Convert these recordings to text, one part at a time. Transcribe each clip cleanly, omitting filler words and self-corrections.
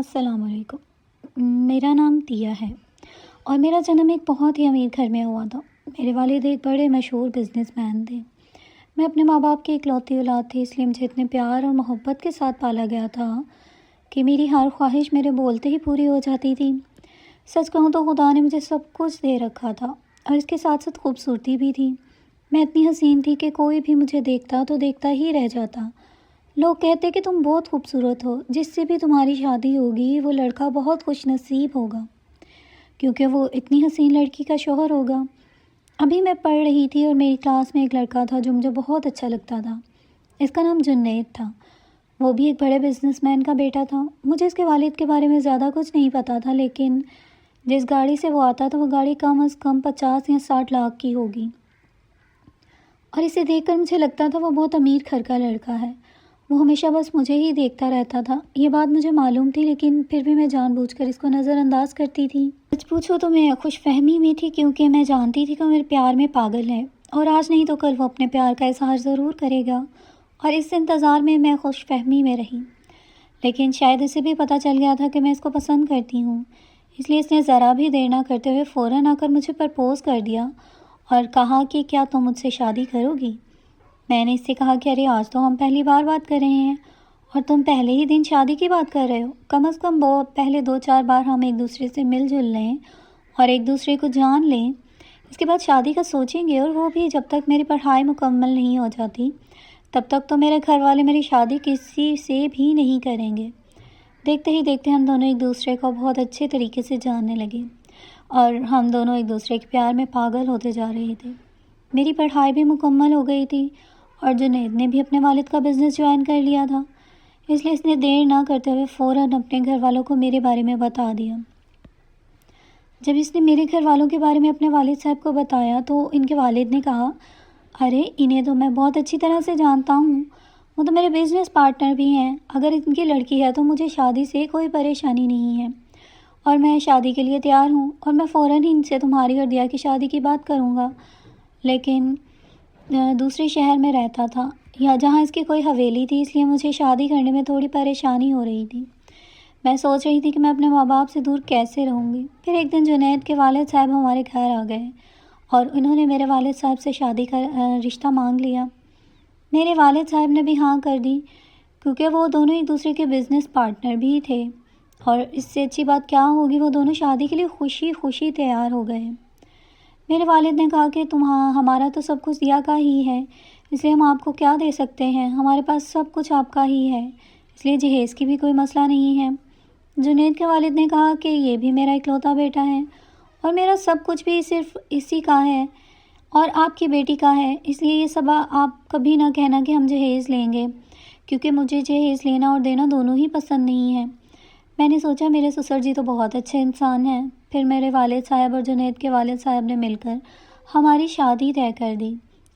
السلام علیکم۔ میرا نام تیا ہے اور میرا جنم ایک بہت ہی امیر گھر میں ہوا تھا۔ میرے والد ایک بڑے مشہور بزنس مین تھے۔ میں اپنے ماں باپ کی اکلوتی اولاد تھی، اس لیے مجھے اتنے پیار اور محبت کے ساتھ پالا گیا تھا کہ میری ہر خواہش میرے بولتے ہی پوری ہو جاتی تھی۔ سچ کہوں تو خدا نے مجھے سب کچھ دے رکھا تھا اور اس کے ساتھ ساتھ خوبصورتی بھی تھی۔ میں اتنی حسین تھی کہ کوئی بھی مجھے دیکھتا تو دیکھتا ہی رہ جاتا۔ لوگ کہتے کہ تم بہت خوبصورت ہو، جس سے بھی تمہاری شادی ہوگی وہ لڑکا بہت خوش نصیب ہوگا کیونکہ وہ اتنی حسین لڑکی کا شوہر ہوگا۔ ابھی میں پڑھ رہی تھی اور میری کلاس میں ایک لڑکا تھا جو مجھے بہت اچھا لگتا تھا۔ اس کا نام جنید تھا۔ وہ بھی ایک بڑے بزنس مین کا بیٹا تھا۔ مجھے اس کے والد کے بارے میں زیادہ کچھ نہیں پتہ تھا، لیکن جس گاڑی سے وہ آتا تھا وہ گاڑی کم از کم 50 یا 60 لاکھ کی ہوگی، اور اسے دیکھ کر مجھے لگتا تھا وہ بہت امیر گھر کا لڑکا ہے۔ وہ ہمیشہ بس مجھے ہی دیکھتا رہتا تھا۔ یہ بات مجھے معلوم تھی، لیکن پھر بھی میں جان بوجھ کر اس کو نظر انداز کرتی تھی۔ سچ پوچھو تو میں خوش فہمی میں تھی، کیونکہ میں جانتی تھی کہ وہ میرے پیار میں پاگل ہے اور آج نہیں تو کل وہ اپنے پیار کا اظہار ضرور کرے گا، اور اس انتظار میں خوش فہمی میں رہی۔ لیکن شاید اسے بھی پتہ چل گیا تھا کہ میں اس کو پسند کرتی ہوں، اس لیے اس نے ذرا بھی دیر نہ کرتے ہوئے فوراً آ کر مجھے پرپوز کر دیا اور کہا کہ کیا تم مجھ سے شادی کرو گی؟ میں نے اس سے کہا کہ ارے آج تو ہم پہلی بار بات کر رہے ہیں اور تم پہلے ہی دن شادی کی بات کر رہے ہو۔ کم از کم پہلے 2-4 بار ہم ایک دوسرے سے مل جل لیں اور ایک دوسرے کو جان لیں، اس کے بعد شادی کا سوچیں گے، اور وہ بھی جب تک میری پڑھائی مکمل نہیں ہو جاتی تب تک تو میرے گھر والے میری شادی کسی سے بھی نہیں کریں گے۔ دیکھتے ہی دیکھتے ہم دونوں ایک دوسرے کو بہت اچھے طریقے سے جاننے لگے اور ہم دونوں ایک دوسرے کے پیار میں پاگل ہوتے جا رہے تھے۔ میری پڑھائی بھی مکمل ہو گئی تھی اور جنید نے بھی اپنے والد کا بزنس جوائن کر لیا تھا، اس لیے اس نے دیر نہ کرتے ہوئے فوراً اپنے گھر والوں کو میرے بارے میں بتا دیا۔ جب اس نے میرے گھر والوں کے بارے میں اپنے والد صاحب کو بتایا تو ان کے والد نے کہا، ارے انہیں تو میں بہت اچھی طرح سے جانتا ہوں، وہ تو میرے بزنس پارٹنر بھی ہیں۔ اگر ان کی لڑکی ہے تو مجھے شادی سے کوئی پریشانی نہیں ہے اور میں شادی کے لیے تیار ہوں، اور میں فوراً ہی ان سے تمہاری اور دیا کی شادی کی بات کروں گا۔ لیکن دوسرے شہر میں رہتا تھا یا جہاں اس کی کوئی حویلی تھی، اس لیے مجھے شادی کرنے میں تھوڑی پریشانی ہو رہی تھی۔ میں سوچ رہی تھی کہ میں اپنے ماں باپ سے دور کیسے رہوں گی۔ پھر ایک دن جنید کے والد صاحب ہمارے گھر آ گئے اور انہوں نے میرے والد صاحب سے شادی کا رشتہ مانگ لیا۔ میرے والد صاحب نے بھی ہاں کر دی، کیونکہ وہ دونوں ایک دوسرے کے بزنس پارٹنر بھی تھے، اور اس سے اچھی بات کیا ہوگی، وہ دونوں شادی کے لیے خوشی خوشی تیار ہو گئے۔ میرے والد نے کہا کہ ہمارا تو سب کچھ دیا کا ہی ہے، اس لیے ہم آپ کو کیا دے سکتے ہیں، ہمارے پاس سب کچھ آپ کا ہی ہے، اس لیے جہیز کی بھی کوئی مسئلہ نہیں ہے۔ جنید کے والد نے کہا کہ یہ بھی میرا اکلوتا بیٹا ہے اور میرا سب کچھ بھی صرف اسی کا ہے اور آپ کی بیٹی کا ہے، اس لیے یہ سب آپ کبھی نہ کہنا کہ ہم جہیز لیں گے، کیونکہ مجھے جہیز لینا اور دینا دونوں ہی پسند نہیں ہے۔ میں نے سوچا میرے سسر جی تو بہت اچھے انسان ہیں۔ پھر میرے والد صاحب اور جنید کے والد صاحب نے مل کر ہماری شادی طے کر دی،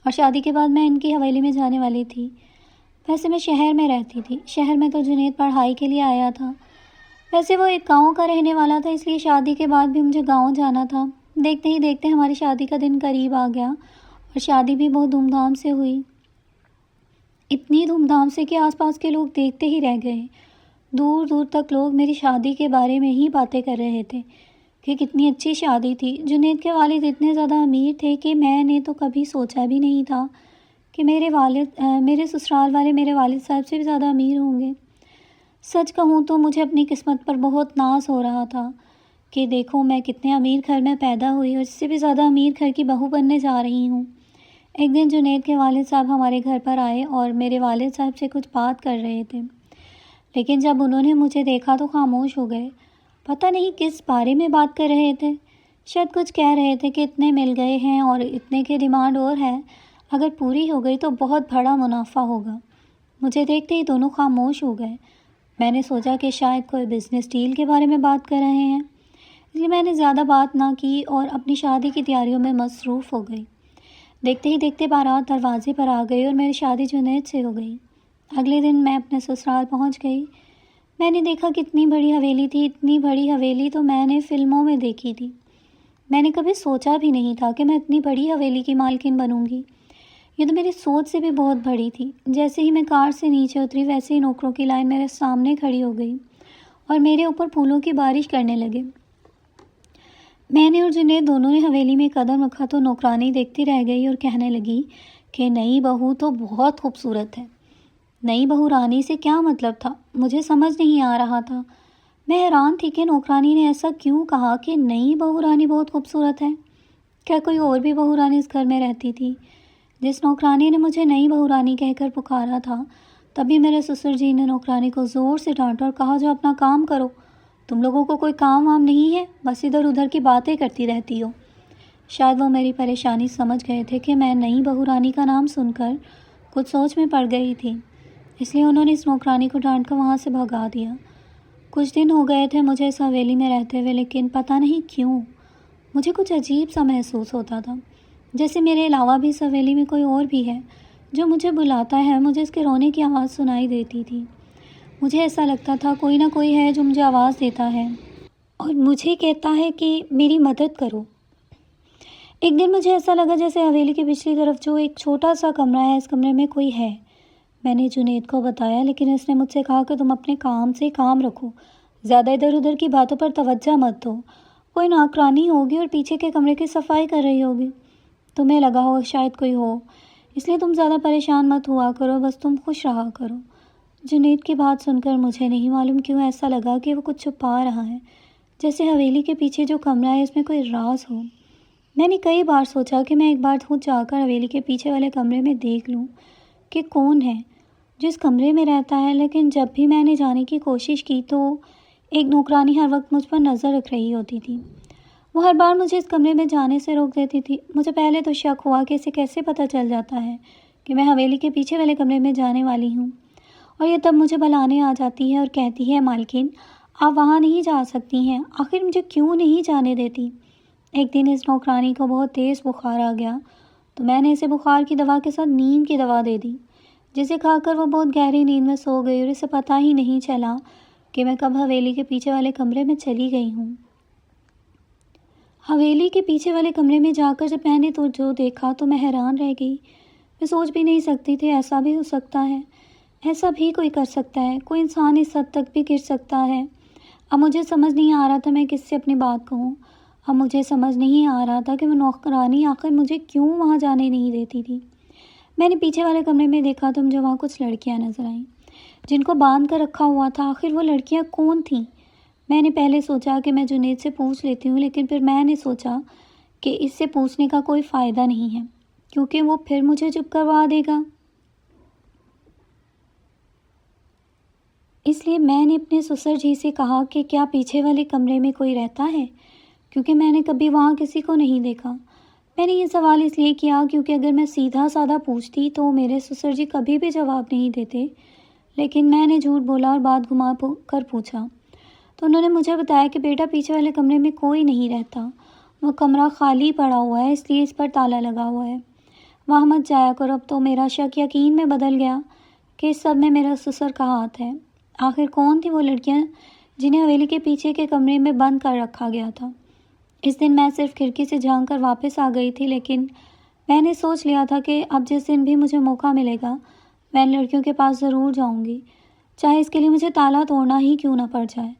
اور شادی کے بعد میں ان کی حویلی میں جانے والی تھی۔ ویسے میں شہر میں رہتی تھی، شہر میں تو جنید پڑھائی کے لیے آیا تھا، ویسے وہ ایک گاؤں کا رہنے والا تھا، اس لیے شادی کے بعد بھی مجھے گاؤں جانا تھا۔ دیکھتے ہی دیکھتے ہماری شادی کا دن قریب آ گیا اور شادی بھی بہت دھوم دھام سے ہوئی، اتنی دھوم دھام سے کہ آس پاس کے لوگ دیکھتے ہی رہ گئے۔ دور دور تک لوگ میری شادی کے بارے میں ہی باتیں کر رہے تھے کہ کتنی اچھی شادی تھی۔ جنید کے والد اتنے زیادہ امیر تھے کہ میں نے تو کبھی سوچا بھی نہیں تھا کہ میرے سسرال والے میرے والد صاحب سے بھی زیادہ امیر ہوں گے۔ سچ کہوں تو مجھے اپنی قسمت پر بہت ناز ہو رہا تھا کہ دیکھو میں کتنے امیر گھر میں پیدا ہوئی اور اس سے بھی زیادہ امیر گھر کی بہو بننے جا رہی ہوں۔ ایک دن جنید کے والد صاحب ہمارے گھر پر آئے اور میرے والد صاحب سے کچھ بات کر رہے تھے، لیکن جب انہوں نے مجھے دیکھا تو خاموش ہو گئے۔ پتہ نہیں کس بارے میں بات کر رہے تھے، شاید کچھ کہہ رہے تھے کہ اتنے مل گئے ہیں اور اتنے کی ڈیمانڈ اور ہے، اگر پوری ہو گئی تو بہت بڑا منافع ہوگا۔ مجھے دیکھتے ہی دونوں خاموش ہو گئے۔ میں نے سوچا کہ شاید کوئی بزنس ڈیل کے بارے میں بات کر رہے ہیں، اس لیے میں نے زیادہ بات نہ کی اور اپنی شادی کی تیاریوں میں مصروف ہو گئی۔ دیکھتے ہی دیکھتے بارات دروازے پر آ گئی اور میری شادی جنید سے ہو گئی۔ اگلے دن میں اپنے سسرال پہنچ گئی۔ میں نے دیکھا کہ اتنی بڑی حویلی تھی، اتنی بڑی حویلی تو میں نے فلموں میں دیکھی تھی۔ میں نے کبھی سوچا بھی نہیں تھا کہ میں اتنی بڑی حویلی کی مالکن بنوں گی، یہ تو میری سوچ سے بھی بہت بڑی تھی۔ جیسے ہی میں کار سے نیچے اتری ویسے ہی نوکروں کی لائن میرے سامنے کھڑی ہو گئی اور میرے اوپر پھولوں کی بارش کرنے لگے۔ میں نے اور جنید دونوں نے حویلی میں قدم رکھا تو نوکرانی دیکھتی رہ گئی اور کہنے لگی کہ نئی بہو تو بہت خوبصورت ہے۔ نئی بہو رانی سے کیا مطلب تھا؟ مجھے سمجھ نہیں آ رہا تھا۔ میں حیران تھی کہ نوکرانی نے ایسا کیوں کہا کہ نئی بہو رانی بہت خوبصورت ہے۔ کیا کوئی اور بھی بہو رانی اس گھر میں رہتی تھی؟ جس نوکرانی نے مجھے نئی بہو رانی کہہ کر پکارا تھا، تبھی میرے سسر جی نے نوکرانی کو زور سے ڈانٹا اور کہا جو اپنا کام کرو، تم لوگوں کو کوئی کام وام نہیں ہے، بس ادھر ادھر کی باتیں کرتی رہتی ہو۔ شاید وہ میری پریشانی سمجھ گئے تھے کہ میں نئی بہو رانی کا نام سن کر کچھ سوچ میں پڑ گئی تھی، اس لیے انہوں نے اس نوکرانی کو ڈانٹ کر وہاں سے بھگا دیا۔ کچھ دن ہو گئے تھے مجھے اس حویلی میں رہتے ہوئے، لیکن پتہ نہیں کیوں مجھے کچھ عجیب سا محسوس ہوتا تھا، جیسے میرے علاوہ بھی اس حویلی میں کوئی اور بھی ہے جو مجھے بلاتا ہے۔ مجھے اس کے رونے کی آواز سنائی دیتی تھی۔ مجھے ایسا لگتا تھا کوئی نہ کوئی ہے جو مجھے آواز دیتا ہے اور مجھے کہتا ہے کہ میری مدد کرو۔ ایک دن مجھے ایسا لگا جیسے حویلی کی پچھلی طرف جو ایک چھوٹا سا کمرہ ہے، اس کمرے میں کوئی ہے۔ میں نے جنید کو بتایا، لیکن اس نے مجھ سے کہا کہ تم اپنے کام سے کام رکھو، زیادہ ادھر ادھر کی باتوں پر توجہ مت دو۔ کوئی نوکرانی ہوگی اور پیچھے کے کمرے کی صفائی کر رہی ہوگی، تمہیں لگا ہو شاید کوئی ہو، اس لیے تم زیادہ پریشان مت ہوا کرو، بس تم خوش رہا کرو۔ جنید کی بات سن کر مجھے نہیں معلوم کیوں ایسا لگا کہ وہ کچھ چھپا رہا ہے، جیسے حویلی کے پیچھے جو کمرہ ہے اس میں کوئی راز ہو۔ میں نے کئی بار سوچا کہ میں ایک بار خود جا کر حویلی کے پیچھے والے کمرے میں دیکھ لوں کہ کون ہے جو اس کمرے میں رہتا ہے، لیکن جب بھی میں نے جانے کی کوشش کی تو ایک نوکرانی ہر وقت مجھ پر نظر رکھ رہی ہوتی تھی۔ وہ ہر بار مجھے اس کمرے میں جانے سے روک دیتی تھی۔ مجھے پہلے تو شک ہوا کہ اسے کیسے پتہ چل جاتا ہے کہ میں حویلی کے پیچھے والے کمرے میں جانے والی ہوں، اور یہ تب مجھے بلانے آ جاتی ہے اور کہتی ہے مالکن آپ وہاں نہیں جا سکتی ہیں، آخر مجھے کیوں نہیں جانے دیتی۔ ایک دن اس نوکرانی کو بہت تیز بخار آ گیا تو میں نے اسے بخار کی دوا کے ساتھ نیند کی دوا دے دی، جسے کھا کر وہ بہت گہری نیند میں سو گئی اور اسے پتہ ہی نہیں چلا کہ میں کب حویلی کے پیچھے والے کمرے میں چلی گئی ہوں۔ حویلی کے پیچھے والے کمرے میں جا کر جب میں نے تو جو دیکھا تو میں حیران رہ گئی۔ میں سوچ بھی نہیں سکتی تھی ایسا بھی ہو سکتا ہے، ایسا بھی کوئی کر سکتا ہے، کوئی انسان اس حد تک بھی گر سکتا ہے۔ اب مجھے سمجھ نہیں آ رہا تھا میں کس سے اپنی بات کہوں۔ اب مجھے سمجھ نہیں آ رہا تھا کہ وہ نوکرانی آخر مجھے کیوں وہاں جانے نہیں دیتی تھی۔ میں نے پیچھے والے کمرے میں دیکھا تو مجھے وہاں کچھ لڑکیاں نظر آئیں جن کو باندھ کر رکھا ہوا تھا۔ آخر وہ لڑکیاں کون تھیں؟ میں نے پہلے سوچا کہ میں جنید سے پوچھ لیتی ہوں، لیکن پھر میں نے سوچا کہ اس سے پوچھنے کا کوئی فائدہ نہیں ہے، کیونکہ وہ پھر مجھے چپ کروا دے گا۔ اس لیے میں نے اپنے سسر جی سے کہا کہ کیا پیچھے والے کمرے میں کوئی رہتا ہے، کیونکہ میں نے کبھی وہاں کسی کو نہیں دیکھا۔ میں نے یہ سوال اس لیے کیا کیونکہ اگر میں سیدھا سادہ پوچھتی تو میرے سسر جی کبھی بھی جواب نہیں دیتے، لیکن میں نے جھوٹ بولا اور بات گھما کر پوچھا تو انہوں نے مجھے بتایا کہ بیٹا پیچھے والے کمرے میں کوئی نہیں رہتا، وہ کمرہ خالی پڑا ہوا ہے، اس لیے اس پر تالا لگا ہوا ہے، وہاں مت جایا کرو۔ اب تو میرا شک یقین میں بدل گیا کہ اس سب میں میرا سسر کا ہاتھ ہے۔ آخر کون تھی وہ لڑکیاں جنہیں حویلی کے پیچھے کے کمرے میں بند کر رکھا گیا تھا؟ اس دن میں صرف کھڑکی سے جھانک کر واپس آ گئی تھی، لیکن میں نے سوچ لیا تھا کہ اب جس دن بھی مجھے موقع ملے گا میں ان لڑکیوں کے پاس ضرور جاؤں گی، چاہے اس کے لیے مجھے تالا توڑنا ہی کیوں نہ پڑ جائے۔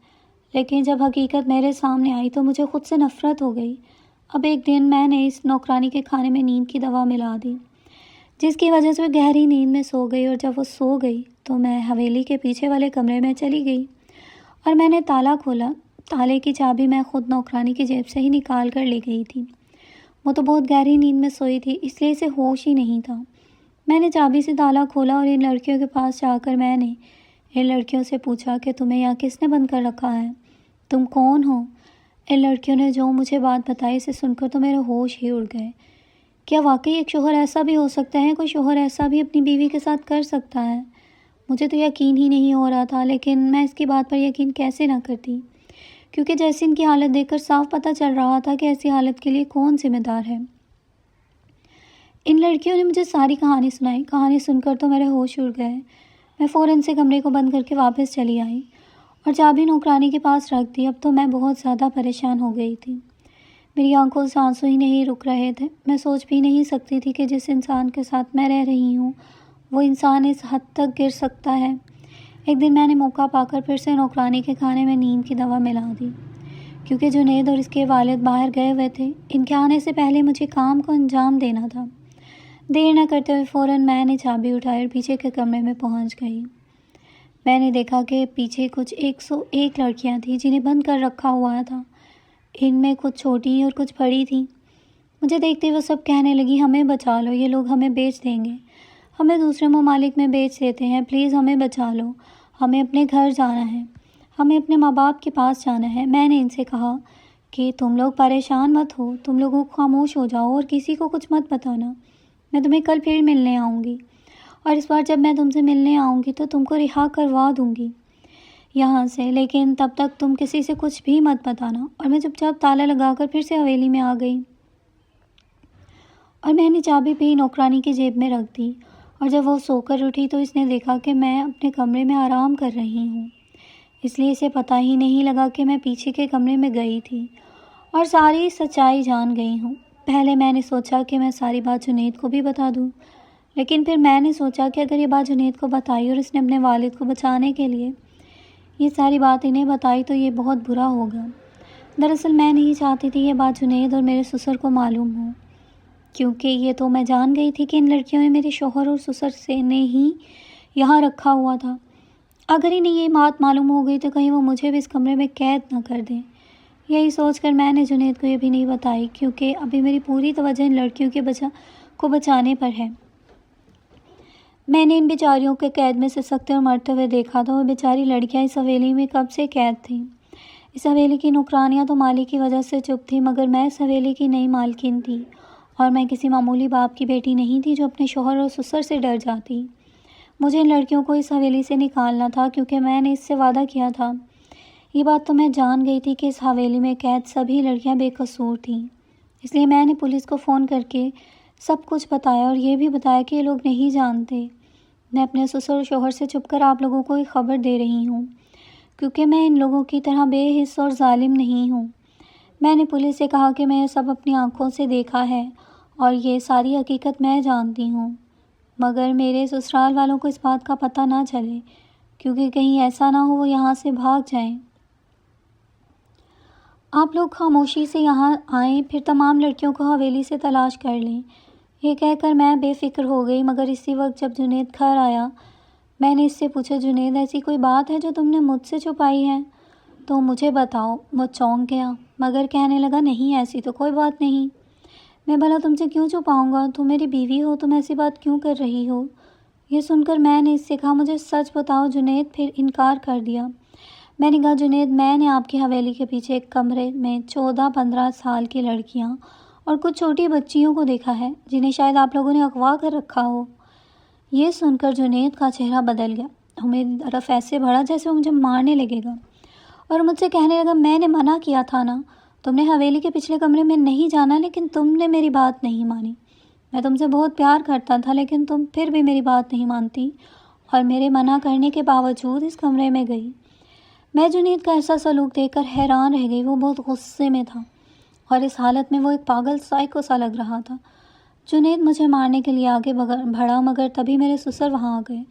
لیکن جب حقیقت میرے سامنے آئی تو مجھے خود سے نفرت ہو گئی۔ اب ایک دن میں نے اس نوکرانی کے کھانے میں نیند کی دوا ملا دی، جس کی وجہ سے وہ گہری نیند میں سو گئی، اور جب وہ سو گئی تو میں حویلی کے پیچھے والے کمرے میں چلی گئی اور میں نے تالا کھولا۔ تالے کی چابی میں خود نوکرانی کی جیب سے ہی نکال کر لے گئی تھی۔ وہ تو بہت گہری نیند میں سوئی تھی، اس لیے اسے ہوش ہی نہیں تھا۔ میں نے چابی سے تالا کھولا اور ان لڑکیوں کے پاس جا کر میں نے ان لڑکیوں سے پوچھا کہ تمہیں یہاں کس نے بند کر رکھا ہے، تم کون ہو؟ ان لڑکیوں نے جو مجھے بات بتائی اسے سن کر تو میرے ہوش ہی اڑ گئے۔ کیا واقعی ایک شوہر ایسا بھی ہو سکتا ہے؟ کوئی شوہر ایسا بھی اپنی بیوی کے ساتھ کر سکتا ہے؟ مجھے تو یقین ہی نہیں ہو رہا تھا، لیکن میں اس کی بات پر یقین کیسے نہ کرتی، کیونکہ جیسے ان کی حالت دیکھ کر صاف پتہ چل رہا تھا کہ ایسی حالت کے لیے کون ذمہ دار ہے۔ ان لڑکیوں نے مجھے ساری کہانی سنائی۔ کہانی سن کر تو میرے ہوش اڑ گئے۔ میں فوراً سے کمرے کو بند کر کے واپس چلی آئی اور چابی نوکرانی کے پاس رکھ دی۔ اب تو میں بہت زیادہ پریشان ہو گئی تھی، میری آنکھوں سے آنسو ہی نہیں رک رہے تھے۔ میں سوچ بھی نہیں سکتی تھی کہ جس انسان کے ساتھ میں رہ رہی ہوں وہ انسان اس حد تک گر سکتا ہے۔ ایک دن میں نے موقع پا کر پھر سے نوکرانی کے کھانے میں نیند کی دوا ملا دی، کیونکہ جنید اور اس کے والد باہر گئے ہوئے تھے۔ ان کے آنے سے پہلے مجھے کام کو انجام دینا تھا۔ دیر نہ کرتے ہوئے فوراً میں نے چابی اٹھائی اور پیچھے کے کمرے میں پہنچ گئی۔ میں نے دیکھا کہ پیچھے کچھ 101 لڑکیاں تھیں جنہیں بند کر رکھا ہوا تھا۔ ان میں کچھ چھوٹی اور کچھ بڑی تھیں۔ مجھے دیکھتے وہ سب کہنے لگی، ہمیں بچا لو، یہ لوگ ہمیں بیچ دیں گے، ہمیں دوسرے ممالک میں بیچ دیتے ہیں، پلیز ہمیں بچا لو، ہمیں اپنے گھر جانا ہے، ہمیں اپنے ماں باپ کے پاس جانا ہے۔ میں نے ان سے کہا کہ تم لوگ پریشان مت ہو، تم لوگوں خاموش ہو جاؤ اور کسی کو کچھ مت بتانا، میں تمہیں کل پھر ملنے آؤں گی، اور اس بار جب میں تم سے ملنے آؤں گی تو تم کو رہا کروا دوں گی یہاں سے، لیکن تب تک تم کسی سے کچھ بھی مت بتانا۔ اور میں چپ چاپ تالا لگا کر پھر سے حویلی میں آ گئی اور میں نے چابی بھی نوکرانی کی جیب میں رکھ دی۔ اور جب وہ سو کر اٹھی تو اس نے دیکھا کہ میں اپنے کمرے میں آرام کر رہی ہوں، اس لیے اسے پتہ ہی نہیں لگا کہ میں پیچھے کے کمرے میں گئی تھی اور ساری سچائی جان گئی ہوں۔ پہلے میں نے سوچا کہ میں ساری بات جنید کو بھی بتا دوں، لیکن پھر میں نے سوچا کہ اگر یہ بات جنید کو بتائی اور اس نے اپنے والد کو بچانے کے لیے یہ ساری بات انہیں بتائی تو یہ بہت برا ہوگا۔ دراصل میں نہیں چاہتی تھی یہ بات جنید اور میرے سسر کو معلوم ہو، کیونکہ یہ تو میں جان گئی تھی کہ ان لڑکیوں نے میرے شوہر اور سسر سے نے ہی یہاں رکھا ہوا تھا۔ اگر انہیں یہ بات معلوم ہو گئی تو کہیں وہ مجھے بھی اس کمرے میں قید نہ کر دیں۔ یہی سوچ کر میں نے جنید کو یہ بھی نہیں بتائی، کیونکہ ابھی میری پوری توجہ ان لڑکیوں کے کو بچانے پر ہے۔ میں نے ان بیچاریوں کے قید میں سسکتے اور مرتے ہوئے دیکھا تھا۔ وہ بیچاری لڑکیاں اس حویلی میں کب سے قید تھیں۔ اس حویلی کی نوکرانیاں تو مالک کی وجہ سے چپ تھیں، مگر میں اس حویلی کی نئی مالکن تھی، اور میں کسی معمولی باپ کی بیٹی نہیں تھی جو اپنے شوہر اور سسر سے ڈر جاتی۔ مجھے ان لڑکیوں کو اس حویلی سے نکالنا تھا، کیونکہ میں نے اس سے وعدہ کیا تھا۔ یہ بات تو میں جان گئی تھی کہ اس حویلی میں قید سبھی لڑکیاں بے قصور تھیں، اس لیے میں نے پولیس کو فون کر کے سب کچھ بتایا اور یہ بھی بتایا کہ یہ لوگ نہیں جانتے۔ میں اپنے سسر اور شوہر سے چھپ کر آپ لوگوں کو ایک خبر دے رہی ہوں، کیونکہ میں ان لوگوں کی طرح بے حس اور ظالم نہیں ہوں۔ میں نے پولیس سے کہا کہ میں یہ سب اپنی آنکھوں سے دیکھا ہے اور یہ ساری حقیقت میں جانتی ہوں، مگر میرے سسرال والوں کو اس بات کا پتہ نہ چلے، کیونکہ کہیں ایسا نہ ہو وہ یہاں سے بھاگ جائیں۔ آپ لوگ خاموشی سے یہاں آئیں، پھر تمام لڑکیوں کو حویلی سے تلاش کر لیں۔ یہ کہہ کر میں بے فکر ہو گئی، مگر اسی وقت جب جنید گھر آیا میں نے اس سے پوچھا، جنید ایسی کوئی بات ہے جو تم نے مجھ سے چھپائی ہے تو مجھے بتاؤ۔ وہ چونک گیا، مگر کہنے لگا، نہیں ایسی تو کوئی بات نہیں، میں بھلا تم سے کیوں چھپاؤں گا، تم میری بیوی ہو، تم ایسی بات کیوں کر رہی ہو۔ یہ سن کر میں نے اس سے کہا، مجھے سچ بتاؤ جنید۔ پھر انکار کر دیا۔ میں نے کہا، جنید میں نے آپ کی حویلی کے پیچھے ایک کمرے میں 14-15 سال کی لڑکیاں اور کچھ چھوٹی بچیوں کو دیکھا ہے جنہیں شاید آپ لوگوں نے اغوا کر رکھا ہو۔ یہ سن کر جنید کا چہرہ بدل گیا اور میری طرف ایسے بڑھا جیسے وہ مجھے مارنے لگے گا، اور مجھ سے کہنے لگا، میں نے منع کیا تھا نا، تم نے حویلی کے پچھلے کمرے میں نہیں جانا، لیکن تم نے میری بات نہیں مانی۔ میں تم سے بہت پیار کرتا تھا، لیکن تم پھر بھی میری بات نہیں مانتی اور میرے منع کرنے کے باوجود اس کمرے میں گئی۔ میں جنید کا ایسا سلوک دیکھ کر حیران رہ گئی۔ وہ بہت غصے میں تھا اور اس حالت میں وہ ایک پاگل سائیکو سا لگ رہا تھا۔ جنید مجھے مارنے کے لیے آگے بڑھا، مگر تبھی میرے سسر وہاں آ گئے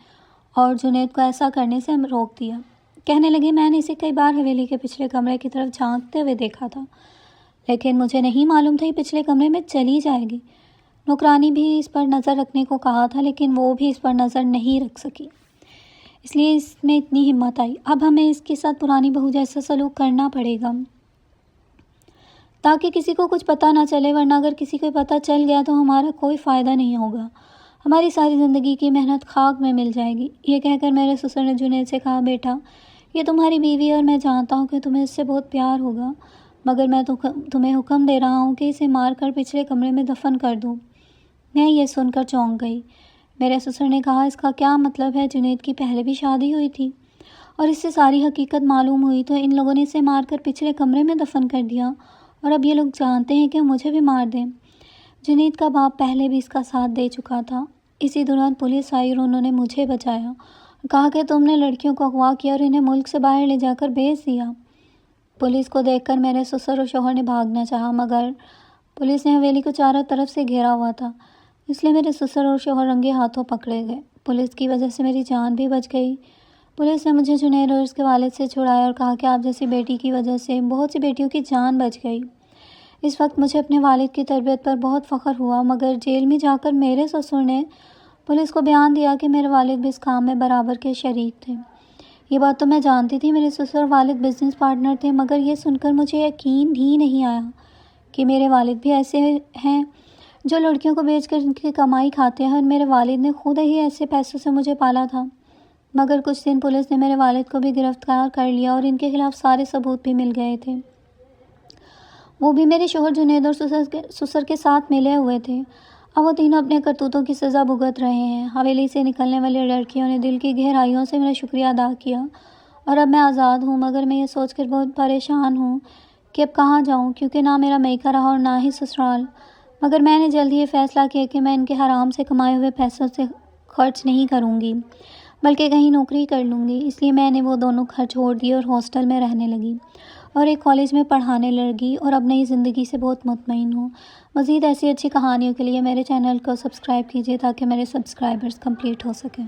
اور جنید کو ایسا کرنے سے روک دیا۔ کہنے لگے، میں نے اسے کئی بار حویلی کے پچھلے کمرے کی طرف جھانکتے ہوئے دیکھا تھا، لیکن مجھے نہیں معلوم تھا یہ پچھلے کمرے میں چلی جائے گی۔ نوکرانی بھی اس پر نظر رکھنے کو کہا تھا، لیکن وہ بھی اس پر نظر نہیں رکھ سکی، اس لیے اس میں اتنی ہمت آئی۔ اب ہمیں اس کے ساتھ پرانی بہو جیسا سلوک کرنا پڑے گا تاکہ کسی کو کچھ پتہ نہ چلے، ورنہ اگر کسی کو پتہ چل گیا تو ہمارا کوئی فائدہ نہیں ہوگا، ہماری ساری زندگی کی محنت خاک میں مل جائے گی۔ یہ کہہ کر میرے سسر نے جنید سے کہا، بیٹا یہ تمہاری بیوی ہے اور میں جانتا ہوں کہ تمہیں اس سے بہت پیار ہوگا، مگر میں تمہیں حکم دے رہا ہوں کہ اسے مار کر پچھلے کمرے میں دفن کر دو۔ میں یہ سن کر چونک گئی۔ میرے سسر نے کہا، اس کا کیا مطلب ہے، جنید کی پہلے بھی شادی ہوئی تھی اور اس سے ساری حقیقت معلوم ہوئی تو ان لوگوں نے اسے مار کر پچھلے کمرے میں دفن کر دیا، اور اب یہ لوگ جانتے ہیں کہ مجھے بھی مار دیں۔ جنید کا باپ پہلے بھی اس کا ساتھ دے چکا تھا۔ اسی دوران پولیس آئی اور انہوں نے مجھے بچایا اور کہا کہ تم نے لڑکیوں کو اغوا کیا اور انہیں ملک سے باہر لے جا کر بیچ دیا۔ پولیس کو دیکھ کر میرے سسر اور شوہر نے بھاگنا چاہا، مگر پولیس نے حویلی کو چاروں طرف سے گھیرا ہوا تھا، اس لیے میرے سسر اور شوہر رنگے ہاتھوں پکڑے گئے۔ پولیس کی وجہ سے میری جان بھی بچ گئی، پولیس نے مجھے جنید اور اس کے والد سے چھڑایا اور کہا کہ آپ جیسی بیٹی کی وجہ سے بہت سی بیٹیوں کی جان بچ گئی۔ اس وقت مجھے اپنے والد کی تربیت پر بہت فخر ہوا، مگر جیل میں جا کر میرے سسر نے پولیس کو بیان دیا کہ میرے والد بھی اس کام میں برابر کے شریک تھے۔ یہ بات تو میں جانتی تھی، میرے سسر اور والد بزنس پارٹنر تھے، مگر یہ سن کر مجھے یقین ہی نہیں آیا کہ میرے والد بھی ایسے ہیں جو لڑکیوں کو بیچ کر ان کی کمائی کھاتے ہیں، اور میرے والد نے خود ہی ایسے پیسوں سے مجھے پالا تھا۔ مگر کچھ دن پولیس نے میرے والد کو بھی گرفتار کر لیا اور ان کے خلاف سارے ثبوت بھی مل گئے تھے۔ وہ بھی میرے شوہر جنید اور سسر کے ساتھ ملے ہوئے تھے۔ اب وہ تینوں اپنے کرتوتوں کی سزا بھگت رہے ہیں۔ حویلی سے نکلنے والی لڑکیوں نے دل کی گہرائیوں سے میرا شکریہ ادا کیا اور اب میں آزاد ہوں، مگر میں یہ سوچ کر بہت پریشان ہوں کہ اب کہاں جاؤں، کیونکہ نہ میرا میکہ رہا اور نہ ہی سسرال۔ مگر میں نے جلد ہی یہ فیصلہ کیا کہ میں ان کے حرام سے کمائے ہوئے پیسوں سے خرچ نہیں کروں گی، بلکہ کہیں نوکری کر لوں گی۔ اس لیے میں نے وہ دونوں گھر چھوڑ دیے اور ہاسٹل میں رہنے لگی اور ایک کالج میں پڑھانے لگی اور اب نئی زندگی سے بہت مطمئن ہوں۔ مزید ایسی اچھی کہانیوں کے لیے میرے چینل کو سبسکرائب کیجیے تاکہ میرے سبسکرائبرز کمپلیٹ ہو سکیں۔